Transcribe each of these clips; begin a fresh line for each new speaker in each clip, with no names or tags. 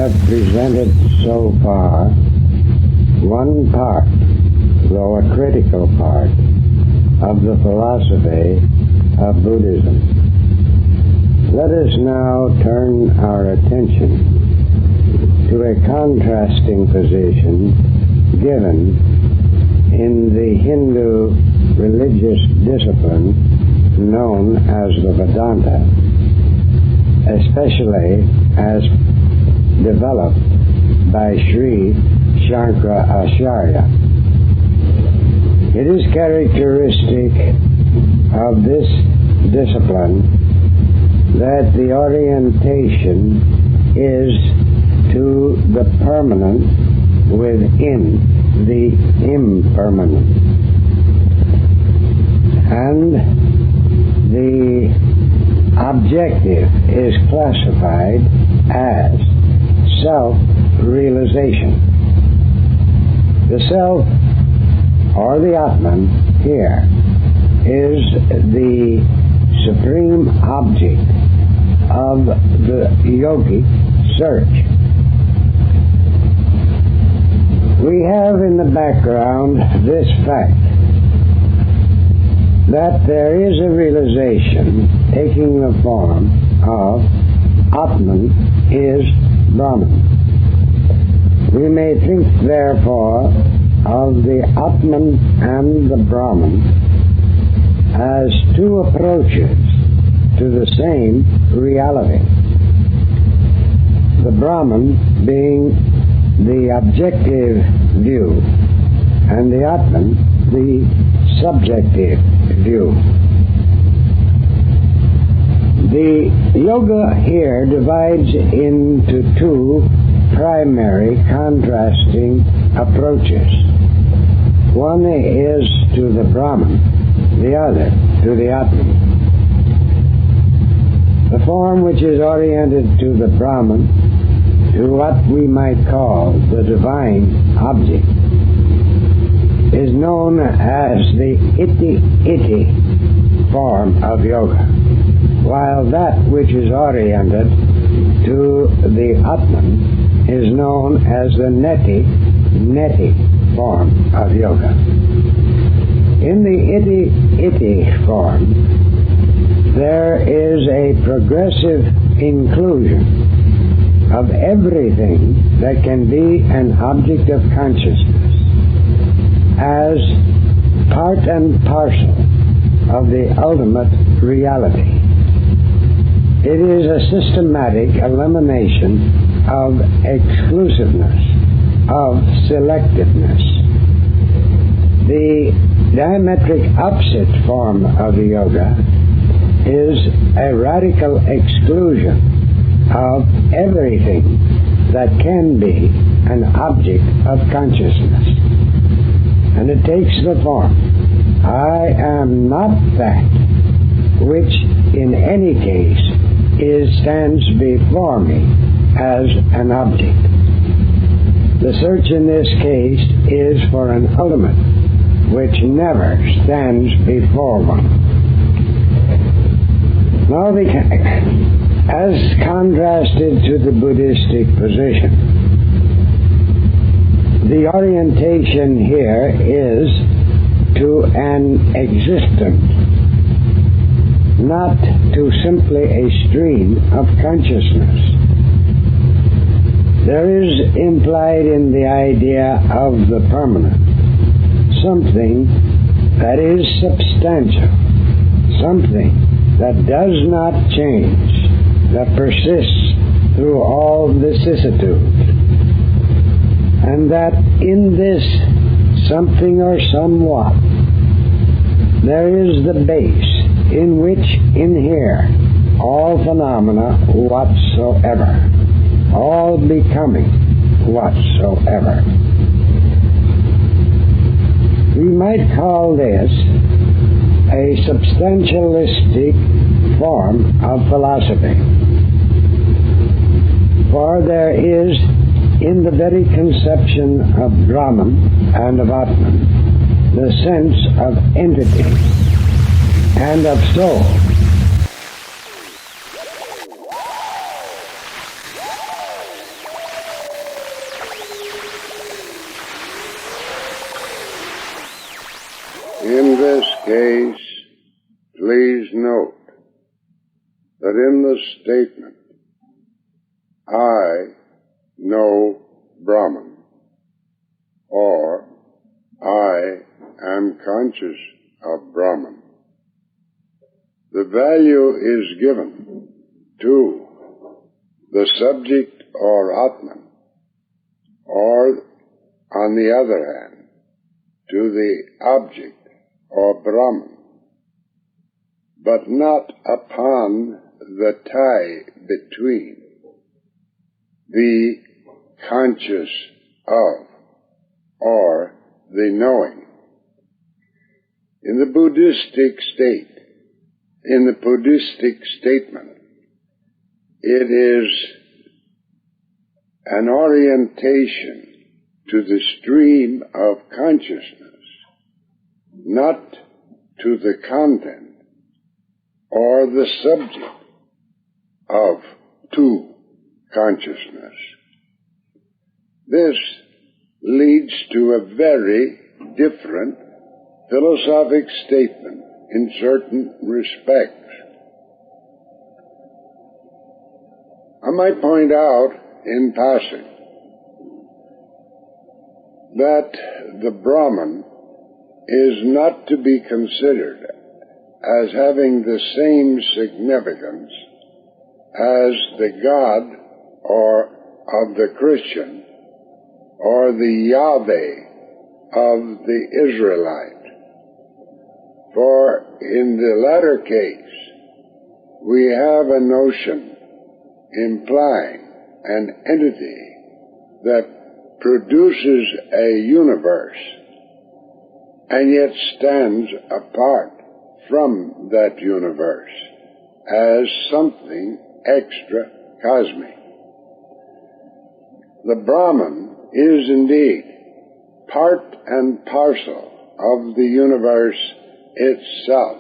have presented so far one part, though a critical part, of the philosophy of Buddhism. Let us now turn our attention to a contrasting position given in the Hindu religious discipline known as the Vedanta, especially as developed by Sri Shankara. It is characteristic of this discipline that the orientation is to the permanent within the impermanent. And the objective is classified as self-realization. The self, or the Atman, here, is the supreme object of the yogic search. We have in the background this fact that there is a realization taking the form of Atman is Brahman. We may think, therefore, of the Atman and the Brahman as two approaches to the same reality. The Brahman being the objective view and the Atman the subjective view. The yoga here divides into two primary contrasting approaches. One is to the Brahman, the other to the Atman. The form which is oriented to the Brahman, to what we might call the divine object, is known as the iti form of yoga, while that which is oriented to the Atman is known as the neti form of yoga. In the iti form, there is a progressive inclusion of everything that can be an object of consciousness as part and parcel of the ultimate reality. It is a systematic elimination of exclusiveness, of selectiveness. The diametric opposite form of the yoga is a radical exclusion of everything that can be an object of consciousness. And it takes the form, I am not that which in any case stands before me as an object. The search in this case is for an ultimate which never stands before one. Now, as contrasted to the Buddhistic position, the orientation here is to an existence, not to simply a stream of consciousness. There is implied in the idea of the permanent something that is substantial, something that does not change, that persists through all vicissitudes, and that in this something or somewhat there is the base in which inhere all phenomena whatsoever, all becoming whatsoever. We might call this a substantialistic form of philosophy, for there is in the very conception of Brahman and of Atman the sense of entity and of soul.
that in the statement, I know Brahman, or I am conscious of Brahman, the value is given to the subject or Atman, or, on the other hand, to the object or Brahman, but not upon the tie between the conscious of or the knowing. In the Buddhistic state, in the Buddhistic statement, it is an orientation to the stream of consciousness, not to the content or the subject of two consciousness. This leads to a very different philosophic statement in certain respects. I might point out in passing that the Brahman is not to be considered as having the same significance as the God or of the Christian or the Yahweh of the Israelite. For in the latter case, we have a notion implying an entity that produces a universe and yet stands apart from that universe as something extra cosmic. The Brahman is indeed part and parcel of the universe itself,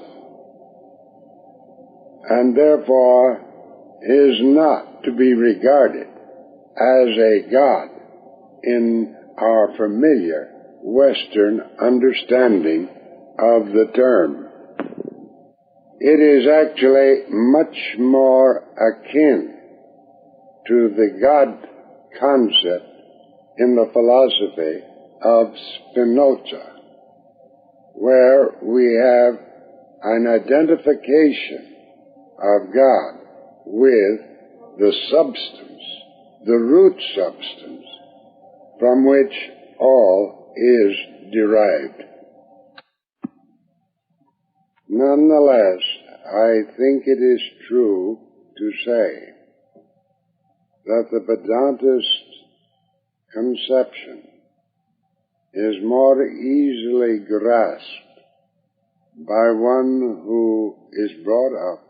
and therefore is not to be regarded as a God in our familiar Western understanding of the term. It is actually much more akin to the God concept in the philosophy of Spinoza, where we have an identification of God with the substance, the root substance, from which all is derived. Nonetheless, I think it is true to say that the Vedantist conception is more easily grasped by one who is brought up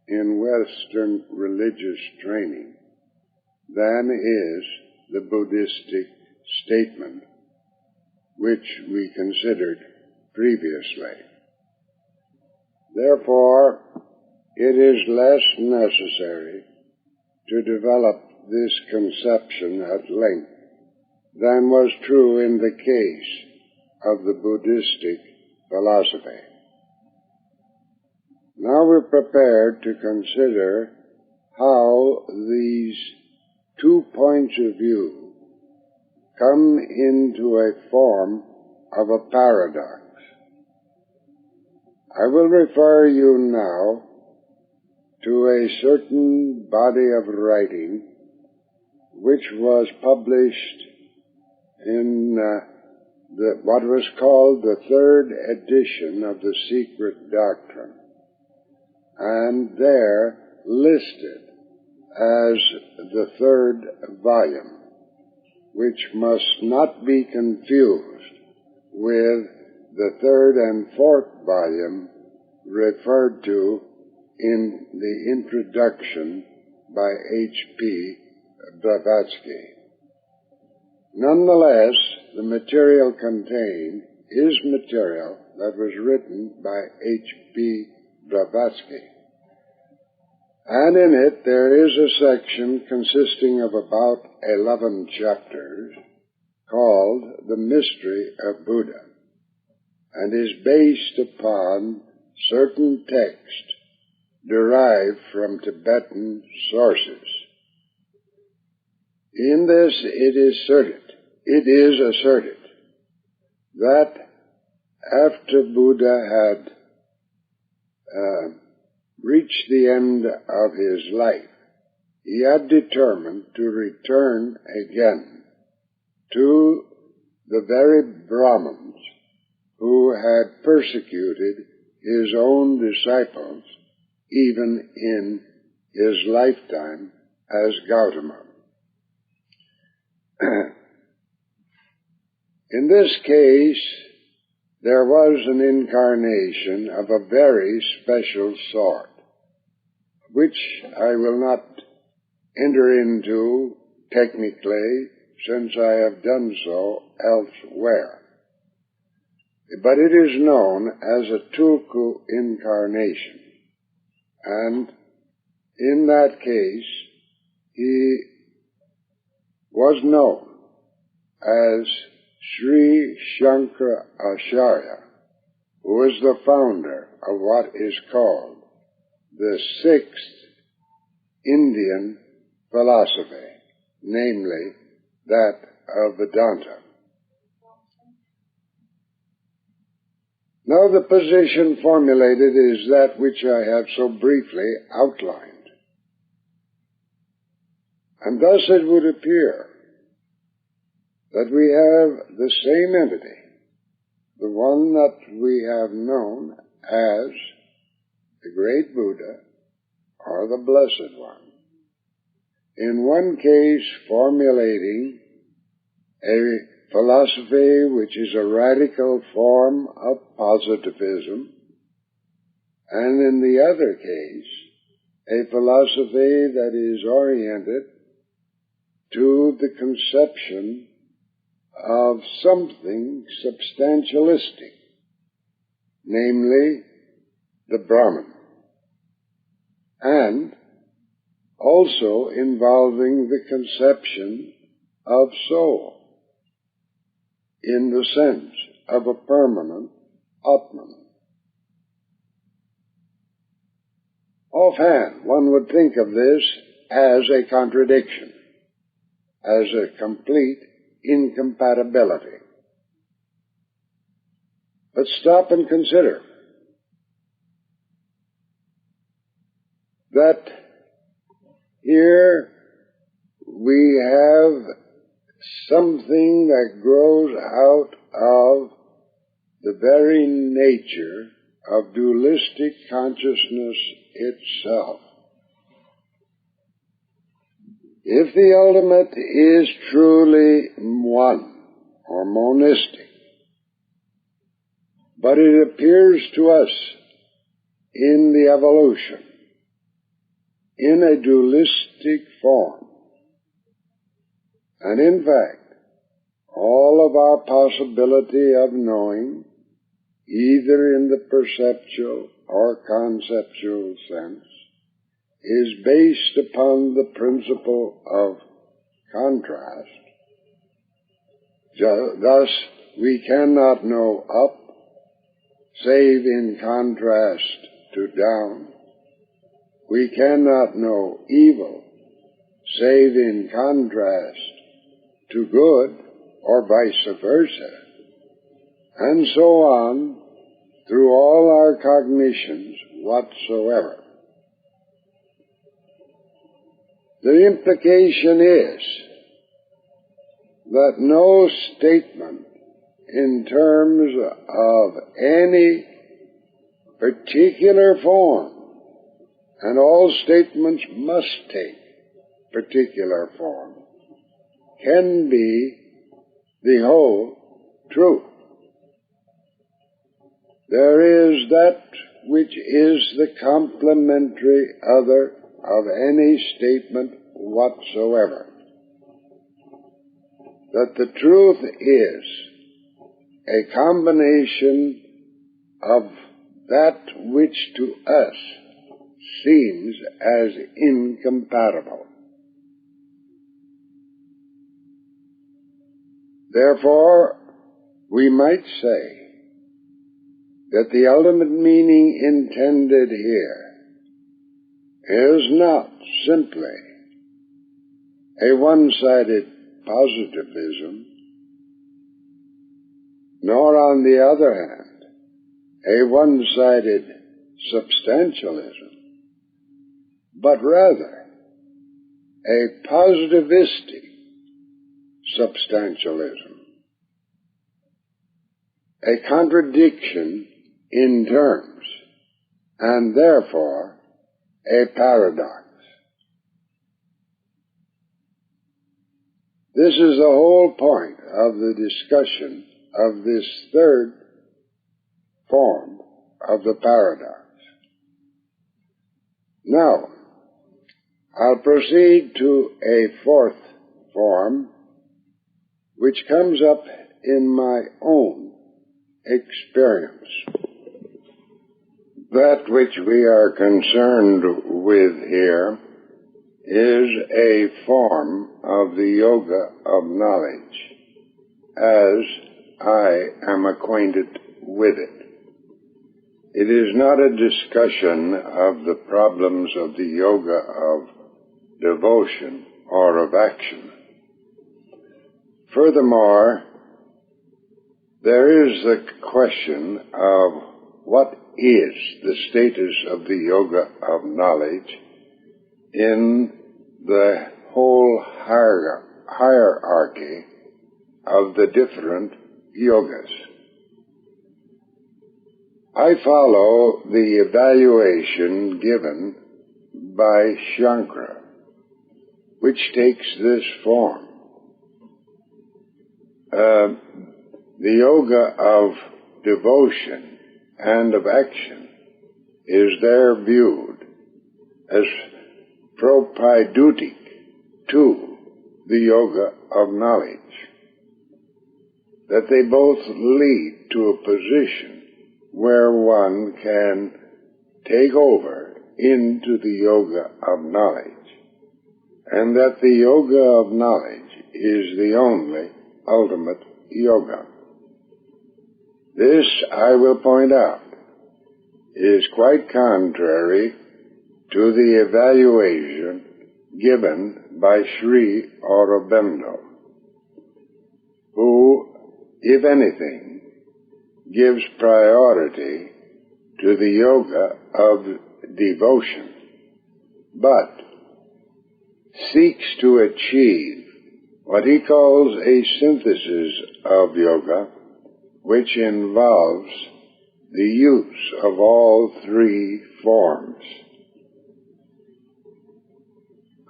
in Western religious training than is the Buddhistic statement, which we considered previously. Therefore, it is less necessary to develop this conception at length than was true in the case of the Buddhistic philosophy. Now we're prepared to consider how these 2 points of view come into a form of a paradox. I will refer you now to a certain body of writing which was published in what was called the third edition of the Secret Doctrine, and there listed as the third volume, which must not be confused with the third and fourth volume referred to in the introduction by H.P. Blavatsky. Nonetheless, the material contained is material that was written by H.P. Blavatsky. And in it there is a section consisting of about 11 chapters called The Mystery of Buddha, and is based upon certain texts derived from Tibetan sources. In this it is asserted that after Buddha had reached the end of his life, he had determined to return again to the very Brahmins who had persecuted his own disciples even in his lifetime as Gautama. In this case, there was an incarnation of a very special sort, which I will not enter into technically, since I have done so elsewhere. But it is known as a tulku incarnation, and in that case, he was known as Sri Shankara Acharya, who was the founder of what is called the sixth Indian philosophy, namely that of Vedanta. Now the position formulated is that which I have so briefly outlined. And thus it would appear that we have the same entity, the one that we have known as the Great Buddha or the Blessed One, in one case formulating a philosophy which is a radical form of positivism, and in the other case, a philosophy that is oriented to the conception of something substantialistic, namely the Brahman, and also involving the conception of soul in the sense of a permanent Atman. Offhand, one would think of this as a contradiction, as a complete incompatibility. But stop and consider that here we have something that grows out of the very nature of dualistic consciousness itself. If the ultimate is truly one or monistic, but it appears to us in the evolution in a dualistic form, and in fact, all of our possibility of knowing, either in the perceptual or conceptual sense, is based upon the principle of contrast. Thus, we cannot know up save in contrast to down. We cannot know evil save in contrast to good, or vice versa, and so on through all our cognitions whatsoever. The implication is that no statement in terms of any particular form, and all statements must take particular form, can be the whole truth. There is that which is the complementary other of any statement whatsoever. That the truth is a combination of that which to us seems as incompatible. Therefore, we might say that the ultimate meaning intended here is not simply a one-sided positivism, nor, on the other hand, a one-sided substantialism, but rather a positivistic-substantialism, a contradiction in terms, and therefore a paradox. This is the whole point of the discussion of this third form of the paradox. Now, I'll proceed to a fourth form, which comes up in my own experience. That which we are concerned with here is a form of the yoga of knowledge, as I am acquainted with it. It is not a discussion of the problems of the yoga of devotion or of action. Furthermore, there is the question of what is the status of the yoga of knowledge in the whole hierarchy of the different yogas. I follow the evaluation given by Shankara, which takes this form. The yoga of devotion and of action is there viewed as propaidutic to the yoga of knowledge, that they both lead to a position where one can take over into the yoga of knowledge, and that the yoga of knowledge is the only ultimate yoga. This, I will point out, is quite contrary to the evaluation given by Sri Aurobindo, who, if anything, gives priority to the yoga of devotion, but seeks to achieve what he calls a synthesis of yoga, which involves the use of all three forms.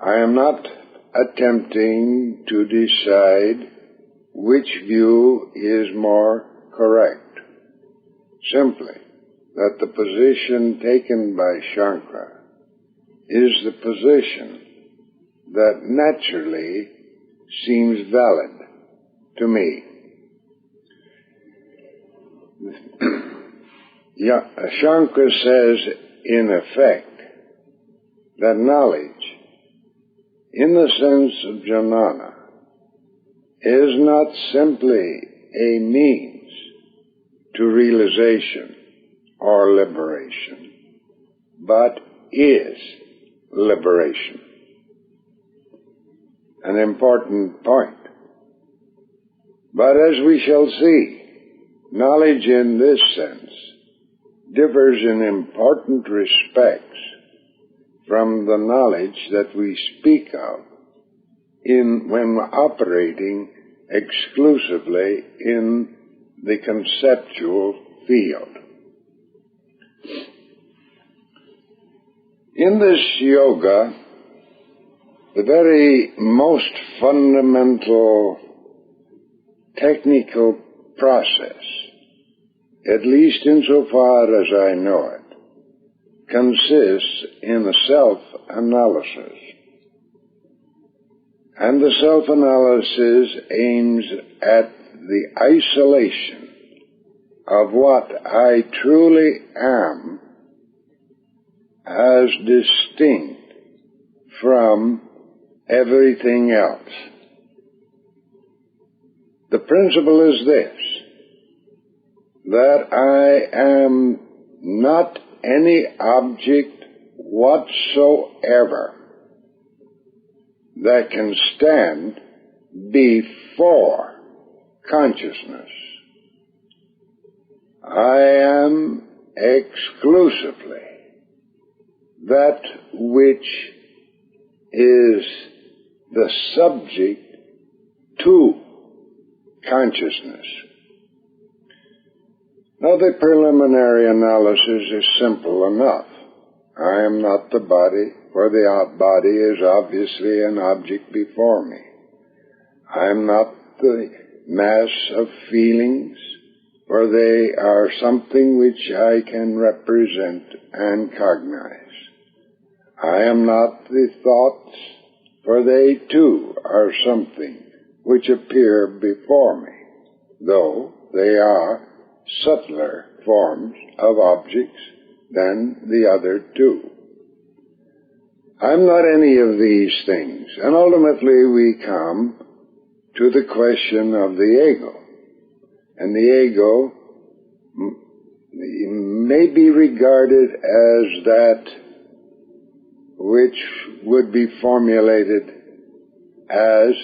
I am not attempting to decide which view is more correct, simply that the position taken by Shankara is the position that naturally seems valid to me. Shankara says, in effect, that knowledge, in the sense of jnana, is not simply a means to realization or liberation, but is liberation. An important point. But as we shall see, knowledge in this sense differs in important respects from the knowledge that we speak of when operating exclusively in the conceptual field. In this yoga, the very most fundamental technical process, at least insofar as I know it, consists in a self-analysis. And the self-analysis aims at the isolation of what I truly am as distinct from everything else. The principle is this, that I am not any object whatsoever that can stand before consciousness. I am exclusively that which is the subject to consciousness. Now, the preliminary analysis is simple enough. I am not the body, for the body is obviously an object before me. I am not the mass of feelings, for they are something which I can represent and cognize. I am not the thoughts, for they too are something which appear before me, though they are subtler forms of objects than the other two. I'm not any of these things, and ultimately we come to the question of the ego. And the ego may be regarded as that which would be formulated as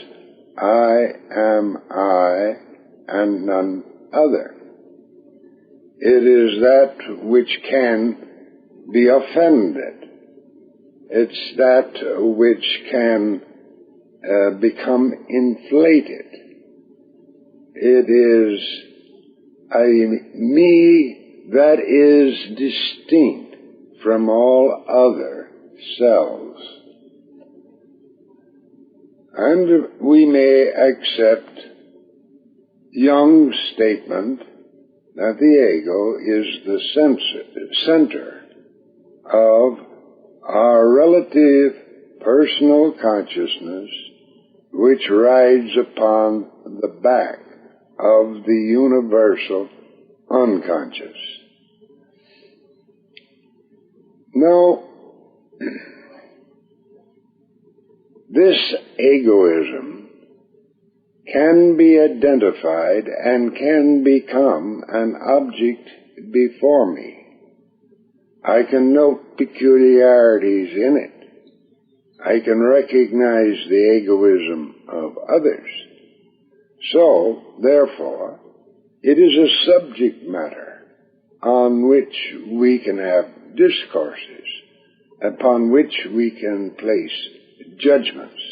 I am I and none other. It is that which can be offended. It's that which can become inflated. It is a me that is distinct from all other selves. And we may accept Jung's statement that the ego is the center of our relative personal consciousness, which rides upon the back of the universal unconscious. Now, this egoism can be identified and can become an object before me. I can note peculiarities in it. I can recognize the egoism of others. So, therefore, it is a subject matter on which we can have discourses, upon which we can place judgments.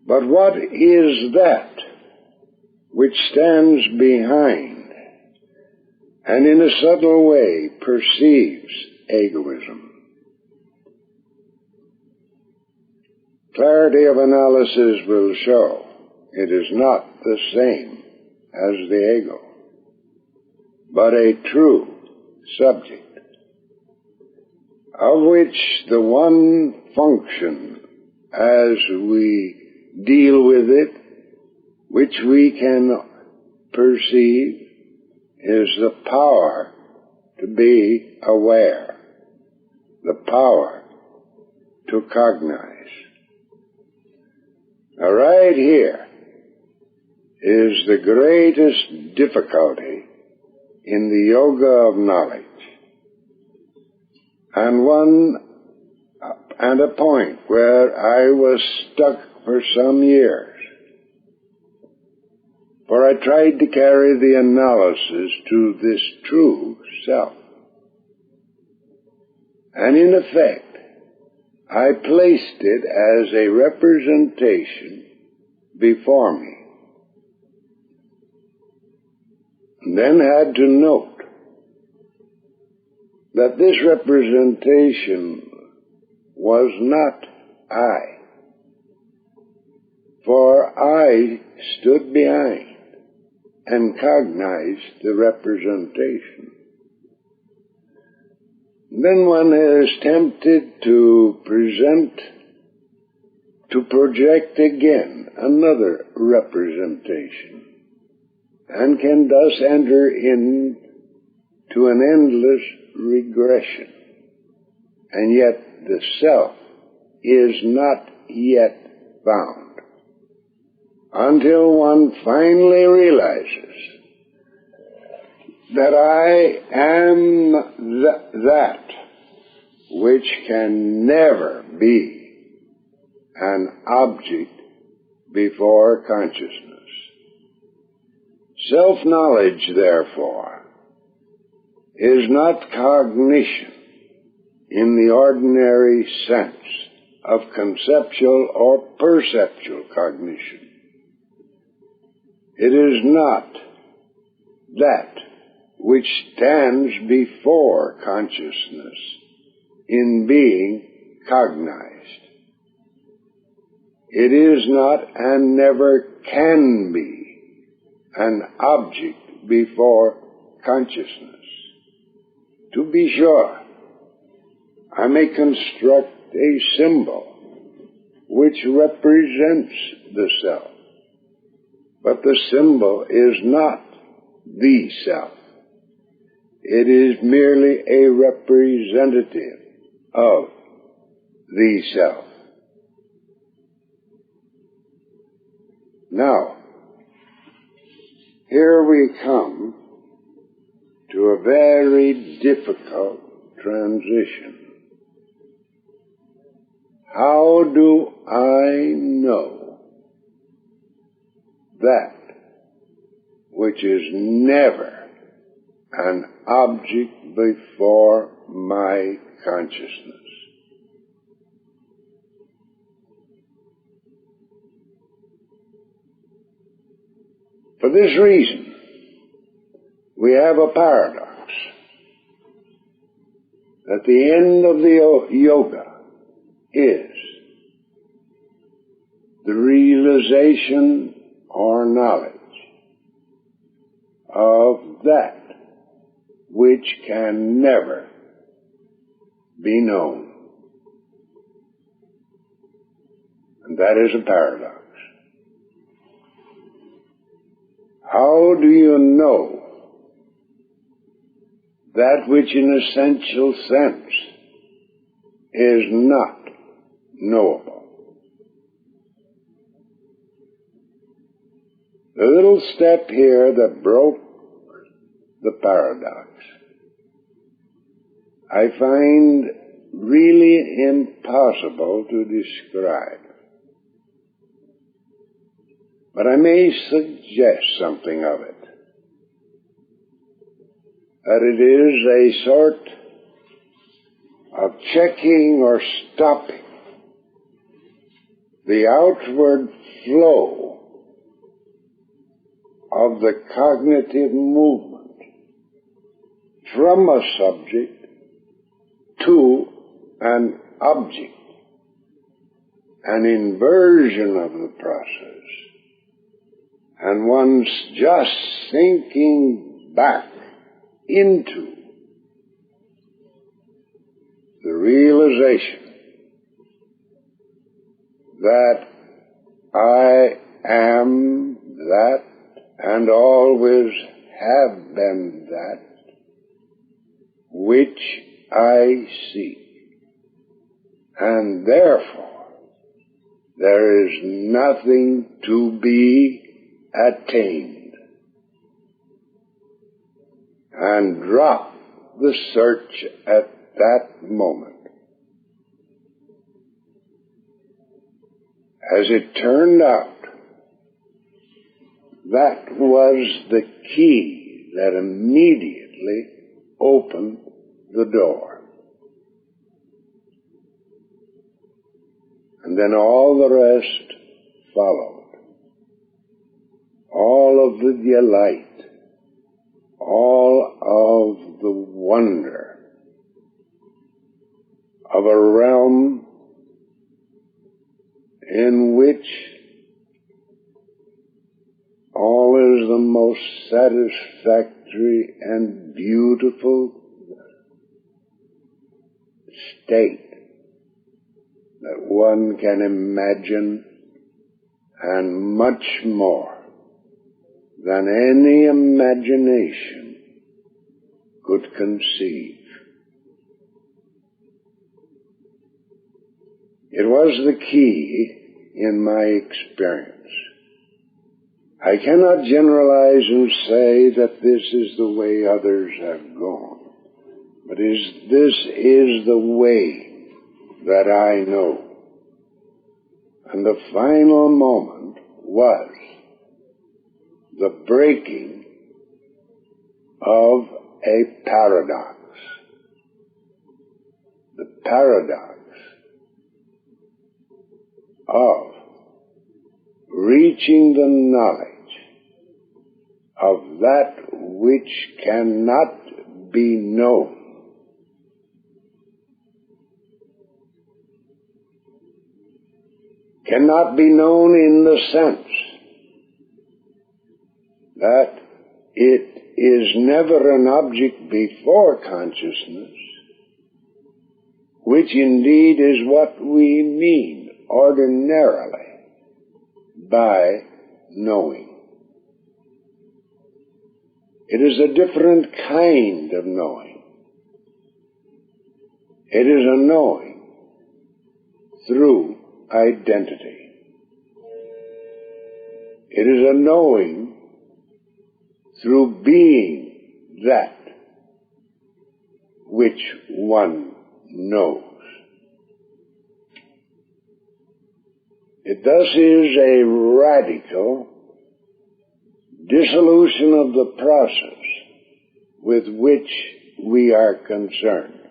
But what is that which stands behind and in a subtle way perceives egoism? Clarity of analysis will show it is not the same as the ego, but a true subject, of which the one function as we deal with it, which we can perceive, is the power to be aware, the power to cognize. Now, right here is the greatest difficulty in the yoga of knowledge, and a point where I was stuck for some years. For I tried to carry the analysis to this true self. And in effect, I placed it as a representation before me. And then had to note that this representation was not I. For I stood behind and cognized the representation. Then one is tempted to project again another representation, and can thus enter into an endless regression. And yet the self is not yet found, until one finally realizes that I am that which can never be an object before consciousness. Self-knowledge, therefore, is not cognition in the ordinary sense of conceptual or perceptual cognition. It is not that which stands before consciousness in being cognized. It is not and never can be an object before consciousness. To be sure, I may construct a symbol which represents the self, but the symbol is not the self. It is merely a representative of the self. Now, here we come to a very difficult transition. How do I know that which is never an object before my consciousness? For this reason, we have a paradox. At the end of the yoga is the realization or knowledge of that which can never be known. And that is a paradox. How do you know that which in essential sense is not knowable? The little step here that broke the paradox, I find really impossible to describe. But I may suggest something of it. That it is a sort of checking or stopping the outward flow of the cognitive movement from a subject to an object, an inversion of the process, and one's just sinking back into the realization that I am that and always have been that which I seek. And therefore, there is nothing to be attained. And drop the search at that moment. As it turned out, that was the key that immediately opened the door. And then all the rest followed. All of the delight, all of the wonder of a realm in which all is the most satisfactory and beautiful state that one can imagine, and much more than any imagination could conceive. It was the key in my experience. I cannot generalize and say that this is the way others have gone, but this is the way that I know. And the final moment was the breaking of a paradox. The paradox of reaching the knowledge of that which cannot be known. Cannot be known in the sense that it is never an object before consciousness, which indeed is what we mean ordinarily by knowing. It is a different kind of knowing. It is a knowing through identity. It is a knowing through being that which one knows. It thus is a radical dissolution of the process with which we are concerned.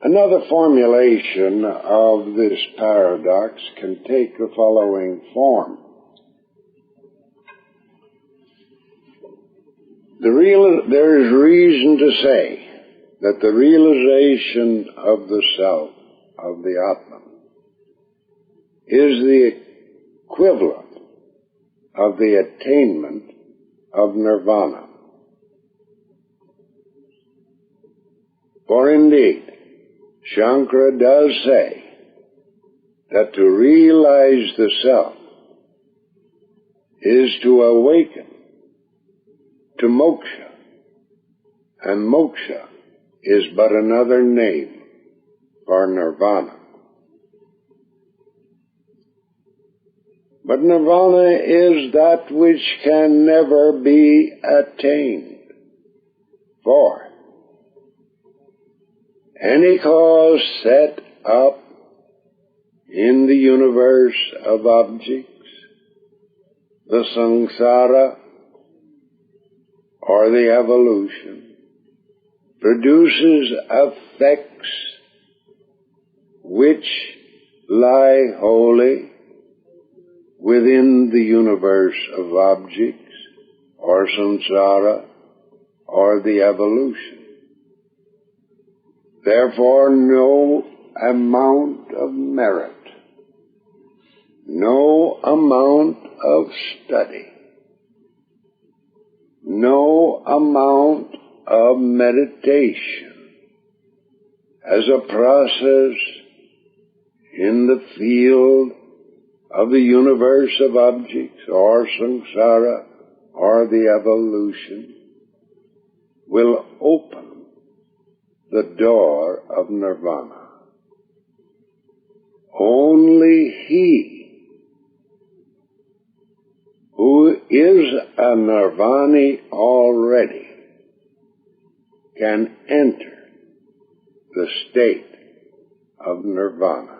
Another formulation of this paradox can take the following form. There is reason to say that the realization of the self, of the Atman, is the equivalent of the attainment of nirvana. For indeed, Shankara does say that to realize the self is to awaken to moksha, and moksha is but another name for nirvana. But nirvana is that which can never be attained, for any cause set up in the universe of objects, the samsara, or the evolution, produces effects which lie wholly within the universe of objects, or samsara, or the evolution. Therefore, no amount of merit, no amount of study, no amount of meditation as a process in the field of the universe of objects, or samsara, or the evolution, will open the door of nirvana. Only he who is a nirvani already can enter the state of nirvana.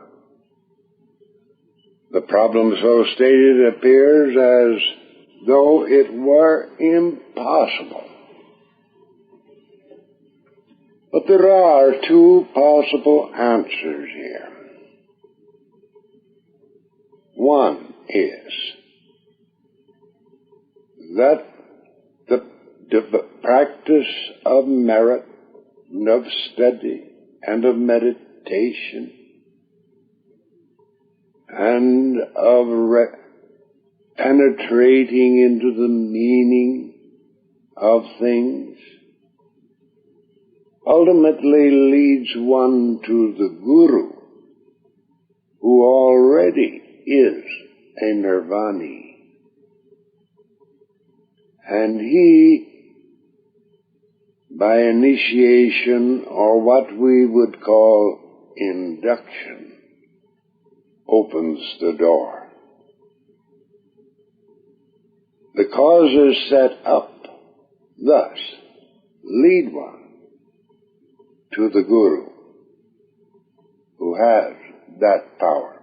The problem so stated appears as though it were impossible. But there are two possible answers here. One is that the practice of merit, and of study, and of meditation, and of penetrating into the meaning of things ultimately leads one to the Guru, who already is a nirvani. And he, by initiation, or what we would call induction, opens the door. The cause is set up thus lead one to the Guru, who has that power.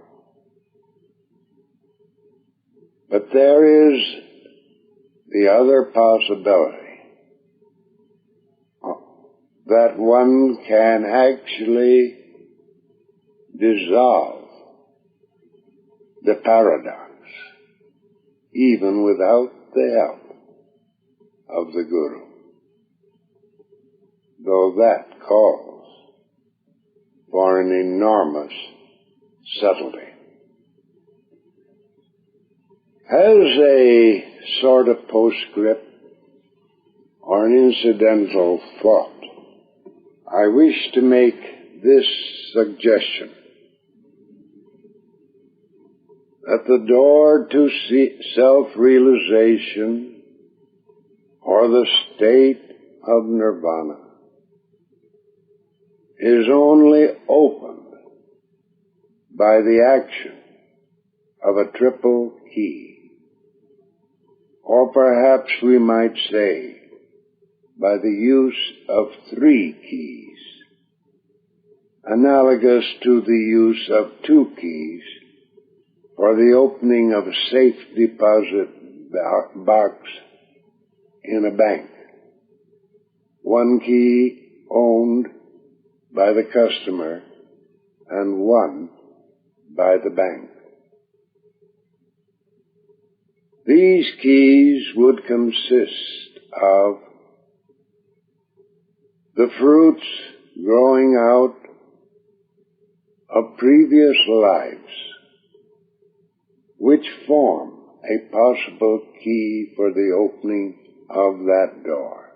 But there is the other possibility, that one can actually dissolve the paradox even without the help of the Guru, though that calls for an enormous subtlety. As a sort of postscript or an incidental thought, I wish to make this suggestion, that the door to self-realization or the state of nirvana is only opened by the action of a triple key, or perhaps we might say by the use of 3 keys, analogous to the use of 2 keys for the opening of a safe deposit box in a bank. 1 key owned by the customer and 1 by the bank. These keys would consist of the fruits growing out of previous lives, which form a possible key for the opening of that door.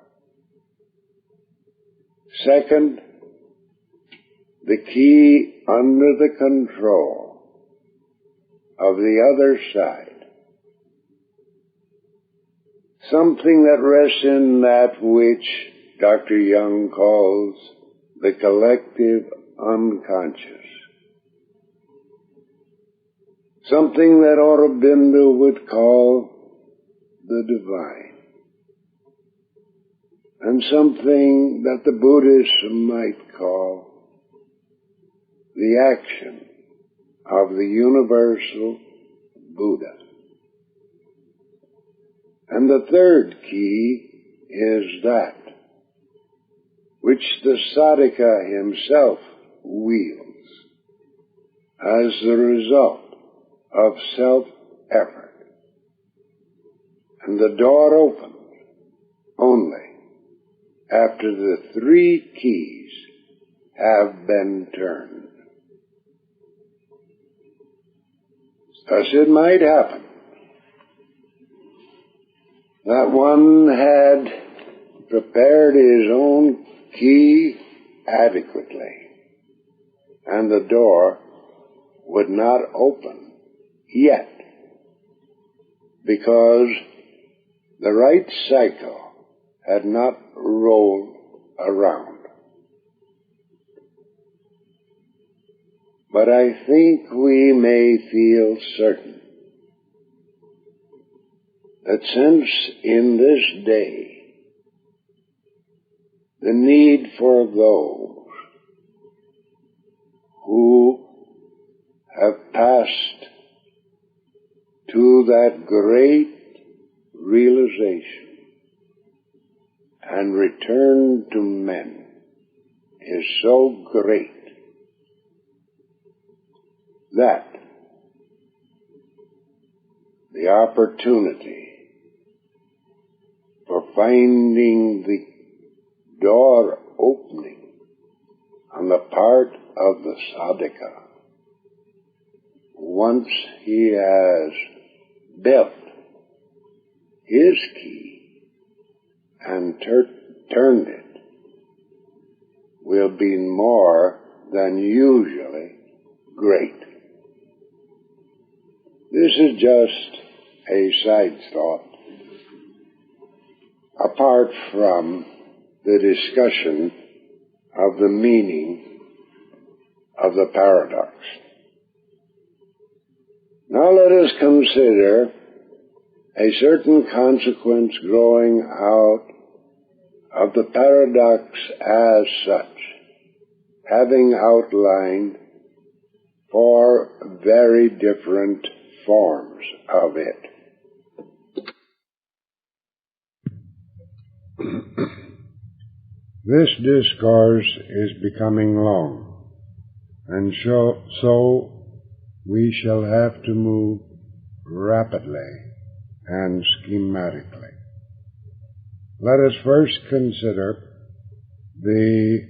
Second, the key under the control of the other side, something that rests in that which Dr. Young calls the collective unconscious, something that Aurobindo would call the divine, and something that the Buddhists might call the action of the universal Buddha. And the third key is that which the sadhaka himself wields as the result of self-effort. And the door opens only after the 3 keys have been turned. Thus it might happen that one had prepared his own key adequately, and the door would not open yet, because the right cycle had not rolled around. But I think we may feel certain that since in this day the need for those who have passed to that great realization and return to men is so great that the opportunity for finding the door opening on the part of the sadhaka, once he has built his key and turned it, will be more than usually great. This is just a side thought, apart from the discussion of the meaning of the paradox. Now let us consider a certain consequence growing out of the paradox as such, having outlined four very different forms of it. This discourse is becoming long, and so we shall have to move rapidly and schematically. Let us first consider the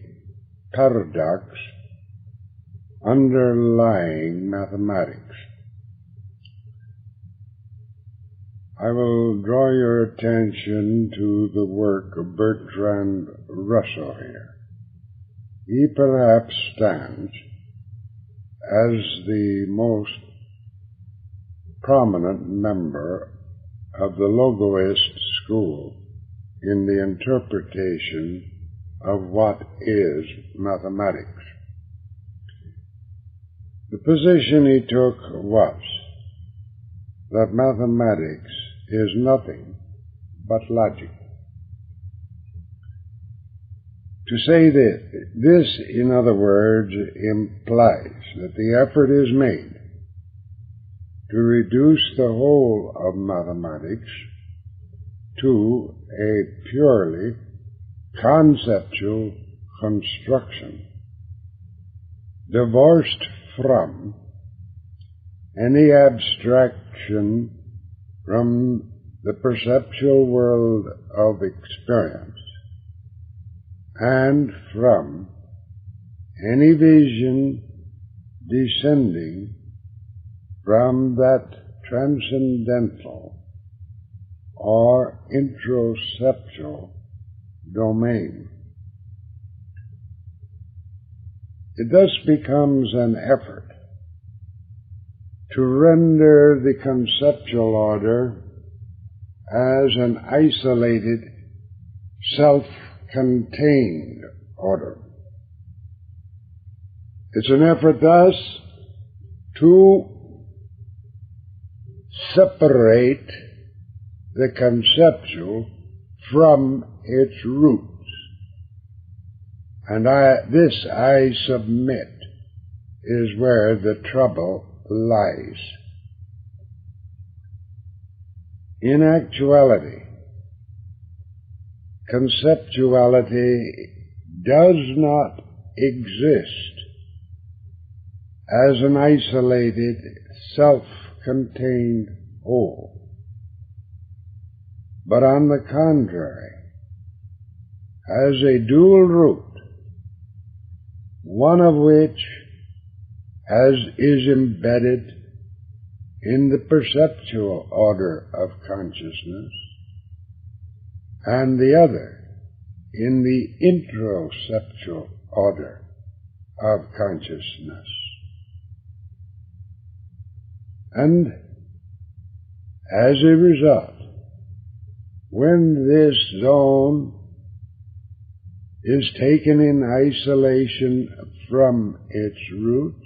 paradox underlying mathematics. I will draw your attention to the work of Bertrand Russell here. He perhaps stands as the most prominent member of the Logoist school in the interpretation of what is mathematics. The position he took was that mathematics is nothing but logic. To say this, in other words, implies that the effort is made to reduce the whole of mathematics to a purely conceptual construction, divorced from any abstraction from the perceptual world of experience and from any vision descending from that transcendental or introceptual domain. It thus becomes an effort to render the conceptual order as an isolated, self-contained order. It's an effort thus to separate the conceptual from its roots. And this, I submit, is where the trouble lies. In actuality, conceptuality does not exist as an isolated, self-contained whole, but on the contrary, as a dual root, one of which is embedded in the perceptual order of consciousness, and the other in the introceptual order of consciousness. And as a result, when this zone is taken in isolation from its roots,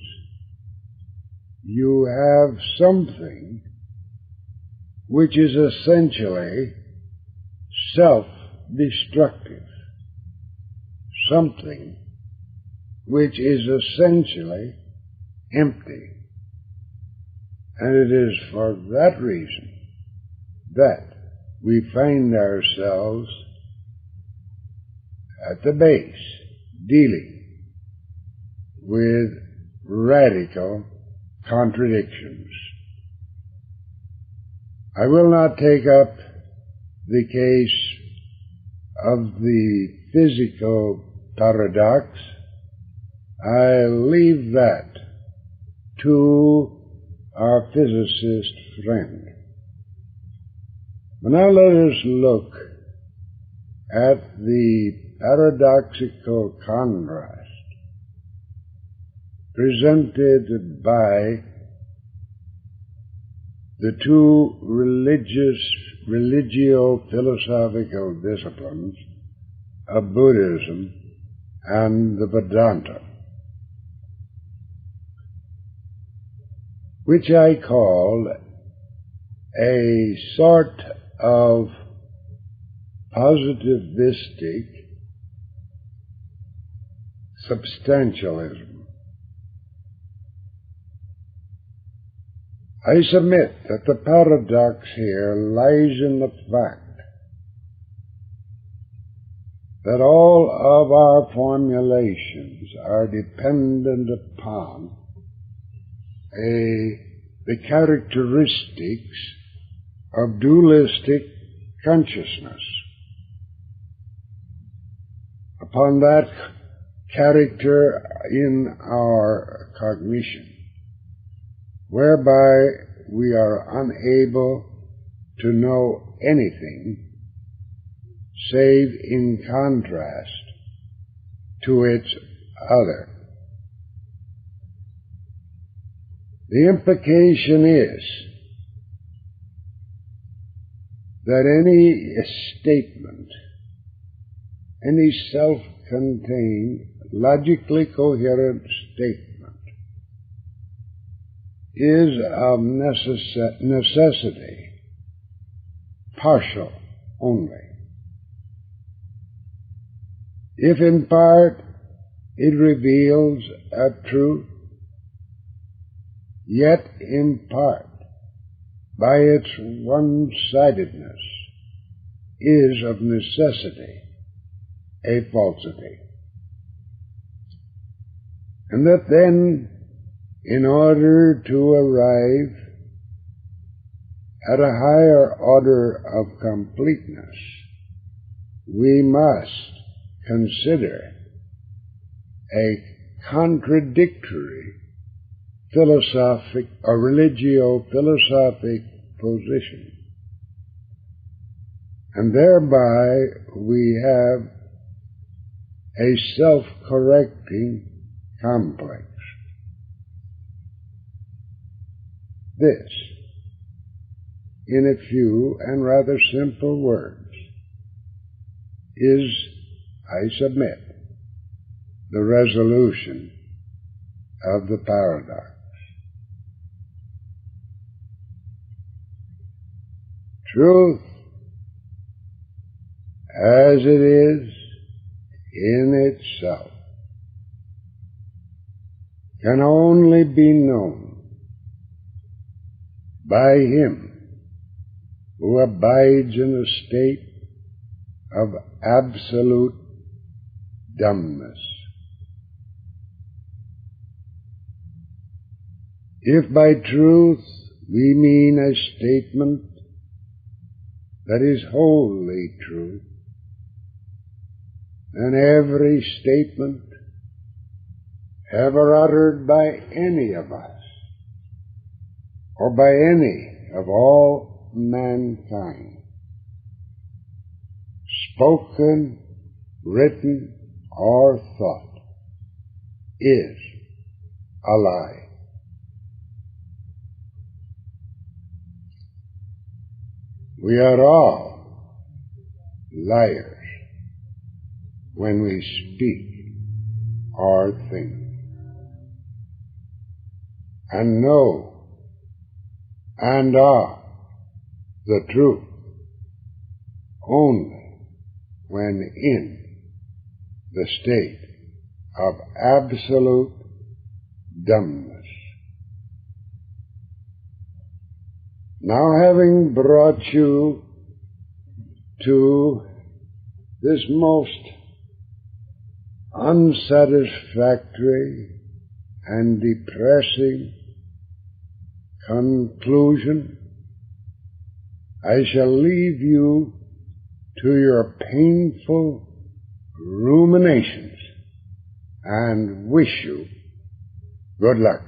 you have something which is essentially self-destructive, something which is essentially empty. And it is for that reason that we find ourselves at the base dealing with radical contradictions. I will not take up the case of the physical paradox. I'll leave that to our physicist friend. But now let us look at the paradoxical contrast presented by the two religio-philosophical disciplines of Buddhism and the Vedanta, which I call a sort of positivistic-substantialism. I submit that the paradox here lies in the fact that all of our formulations are dependent upon the characteristics of dualistic consciousness, upon that character in our cognition, whereby we are unable to know anything save in contrast to its other. The implication is that any statement, any self-contained, logically coherent statement is of necessity partial only. If in part it reveals a truth, yet in part, by its one-sidedness, is of necessity a falsity. And that then, in order to arrive at a higher order of completeness, we must consider a contradictory philosophic or religio-philosophic position. And thereby we have a self-correcting complex. This, in a few and rather simple words, is, I submit, the resolution of the paradox. Truth, as it is in itself, can only be known by him who abides in a state of absolute dumbness. If by truth we mean a statement that is wholly true, then every statement ever uttered by any of us, or by any of all mankind, spoken, written, or thought, is a lie. We are all liars when we speak or think, and know and are the truth only when in the state of absolute dumbness. Now, having brought you to this most unsatisfactory and depressing conclusion, I shall leave you to your painful ruminations and wish you good luck.